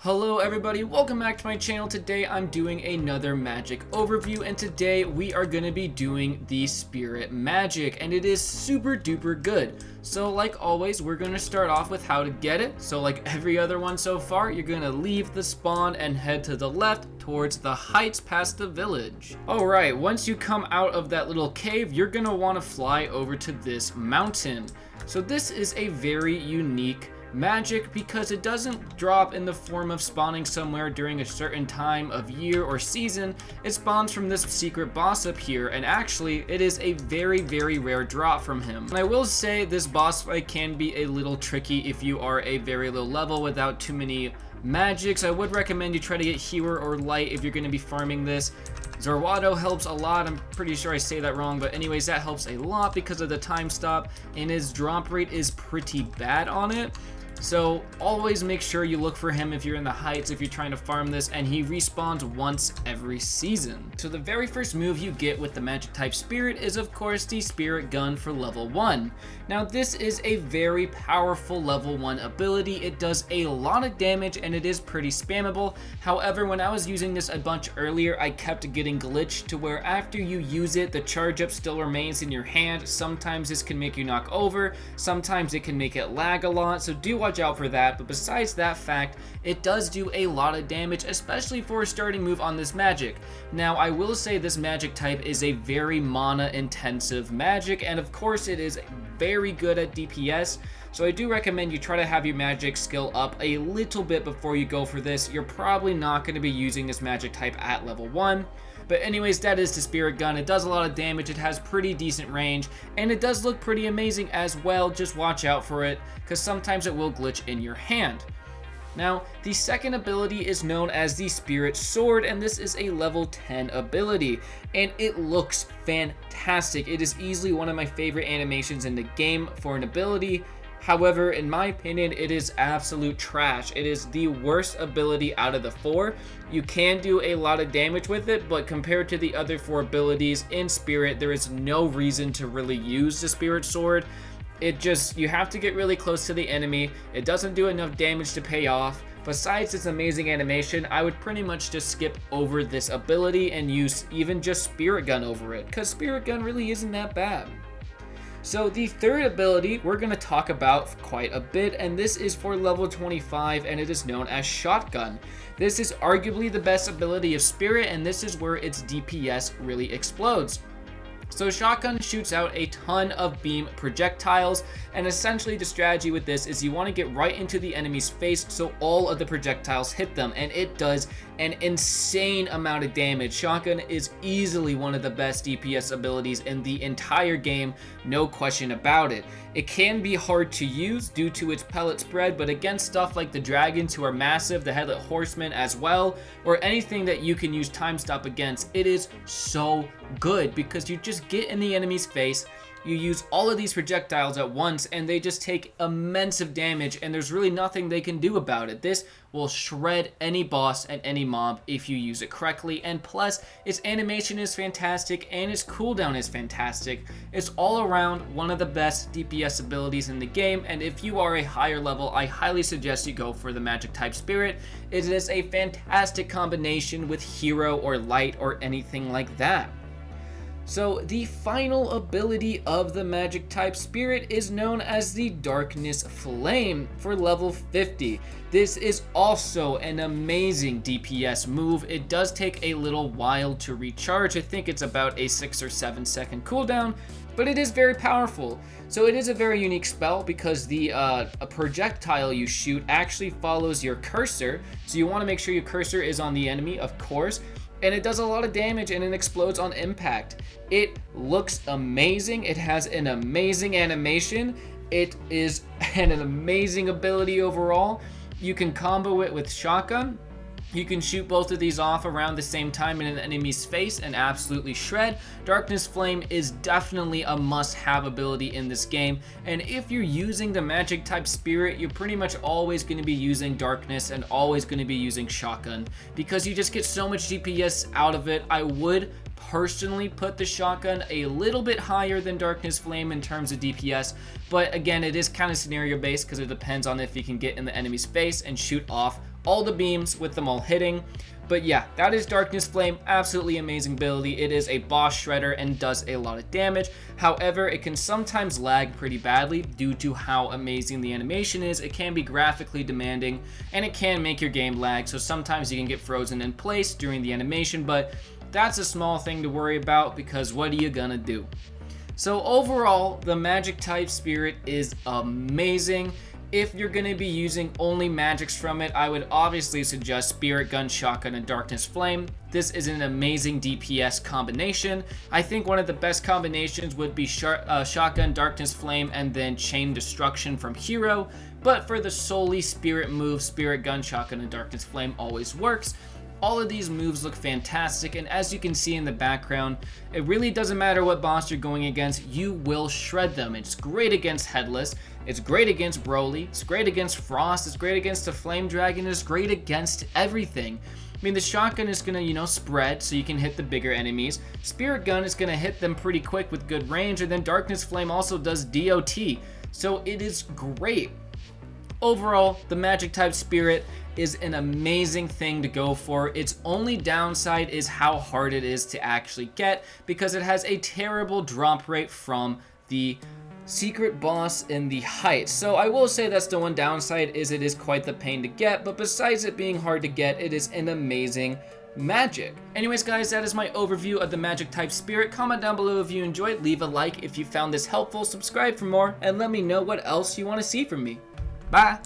Hello everybody, welcome back to my channel. Today I'm doing another magic overview, and today we are going to be doing the spirit magic, and it is super duper good. So like always, we're going to start off with how to get it. So like every other one so far, you're going to leave the spawn and head to the left towards the heights past the village. Alright, once you come out of that little cave, you're going to want to fly over to this mountain. So this is a very unique magic because it doesn't drop in the form of spawning somewhere during a certain time of year or season. It spawns from this secret boss up here, and actually it is a very rare drop from him. And I will say this boss fight can be a little tricky if you are a very low level without too many magics. I would recommend you try to get healer or light if you're going to be farming this. Zorwado helps a lot. I'm pretty sure I say that wrong, but anyways, that helps a lot because of the time stop, and his drop rate is pretty bad on it. So always make sure you look for him if you're in the heights, if you're trying to farm this, and he respawns once every season. So the very first move you get with the magic type spirit is of course the spirit gun for level 1. Now this is a very powerful level 1 ability. It does a lot of damage and it is pretty spammable. However, when I was using this a bunch earlier, I kept getting glitched to where after you use it, the charge up still remains in your hand. Sometimes this can make you knock over, sometimes it can make it lag a lot, so do watch out for that. But besides that fact, it does do a lot of damage, especially for a starting move on this magic. Now I will say this magic type is a very mana intensive magic, and of course it is very good at DPS, so I do recommend you try to have your magic skill up a little bit before you go for this. You're probably not going to be using this magic type at level 1. But anyways, that is the spirit gun. It does a lot of damage, it has pretty decent range, and it does look pretty amazing as well. Just watch out for it, because sometimes it will glitch in your hand. Now, the second ability is known as the Spirit Sword, and this is a level 10 ability, and it looks fantastic. It is easily one of my favorite animations in the game for an ability. However, in my opinion, it is absolute trash. It is the worst ability out of the 4. You can do a lot of damage with it, but compared to the other 4 abilities in Spirit, there is no reason to really use the Spirit Sword. You have to get really close to the enemy. It doesn't do enough damage to pay off. Besides its amazing animation, I would pretty much just skip over this ability and use even just Spirit Gun over it, because Spirit Gun really isn't that bad. So the third ability we're going to talk about quite a bit, and this is for level 25, and it is known as Shotgun. This is arguably the best ability of Spirit, and this is where its DPS really explodes. So Shotgun shoots out a ton of beam projectiles, and essentially the strategy with this is you want to get right into the enemy's face so all of the projectiles hit them, and it does an insane amount of damage. Shotgun is easily one of the best DPS abilities in the entire game, no question about it. It can be hard to use due to its pellet spread, but against stuff like the dragons who are massive, the headless horsemen as well, or anything that you can use time stop against, it is so good because you just get in the enemy's face, you use all of these projectiles at once, and they just take immense of damage, and there's really nothing they can do about it. This will shred any boss and any mob if you use it correctly, and plus its animation is fantastic and its cooldown is fantastic. It's all around one of the best DPS abilities in the game, and if you are a higher level, I highly suggest you go for the magic type spirit. It is a fantastic combination with hero or light or anything like that. So the final ability of the magic type spirit is known as the Darkness Flame for level 50. This is also an amazing DPS move. It does take a little while to recharge. I think it's about a 6 or 7 second cooldown, but it is very powerful. So it is a very unique spell because the a projectile you shoot actually follows your cursor. So you want to make sure your cursor is on the enemy, of course. And it does a lot of damage and it explodes on impact. It looks amazing. It has an amazing animation. It is an amazing ability overall. You can combo it with Shotgun. You can shoot both of these off around the same time in an enemy's face and absolutely shred. Darkness Flame is definitely a must-have ability in this game, and if you're using the magic type spirit, you're pretty much always going to be using Darkness and always going to be using Shotgun because you just get so much DPS out of it. I would personally put the Shotgun a little bit higher than Darkness Flame in terms of DPS, but again, it is kind of scenario based because it depends on if you can get in the enemy's face and shoot off all the beams with them all hitting. But yeah, that is Darkness Flame. Absolutely amazing ability. It is a boss shredder and does a lot of damage. However, it can sometimes lag pretty badly due to how amazing the animation is. It can be graphically demanding and it can make your game lag. So sometimes you can get frozen in place during the animation, but that's a small thing to worry about because what are you gonna do? So overall, the magic type spirit is amazing. If you're going to be using only magics from it, I would obviously suggest Spirit Gun, Shotgun, and Darkness Flame. This is an amazing DPS combination. I think one of the best combinations would be Shotgun, Darkness Flame, and then Chain Destruction from Hero. But for the solely Spirit move, Spirit Gun, Shotgun, and Darkness Flame always works. All of these moves look fantastic, and as you can see in the background, it really doesn't matter what boss you're going against, you will shred them. It's great against Headless, it's great against Broly, it's great against Frost, it's great against the Flame Dragon, it's great against everything. I mean, the shotgun is gonna, spread so you can hit the bigger enemies. Spirit Gun is gonna hit them pretty quick with good range, and then Darkness Flame also does DOT, so it is great. Overall, the magic type spirit is an amazing thing to go for. Its only downside is how hard it is to actually get because it has a terrible drop rate from the secret boss in the height. So I will say that's the one downside, is it is quite the pain to get, but besides it being hard to get, it is an amazing magic. Anyways guys, that is my overview of the magic type spirit. Comment down below if you enjoyed, leave a like if you found this helpful, subscribe for more, and let me know what else you want to see from me. Bye!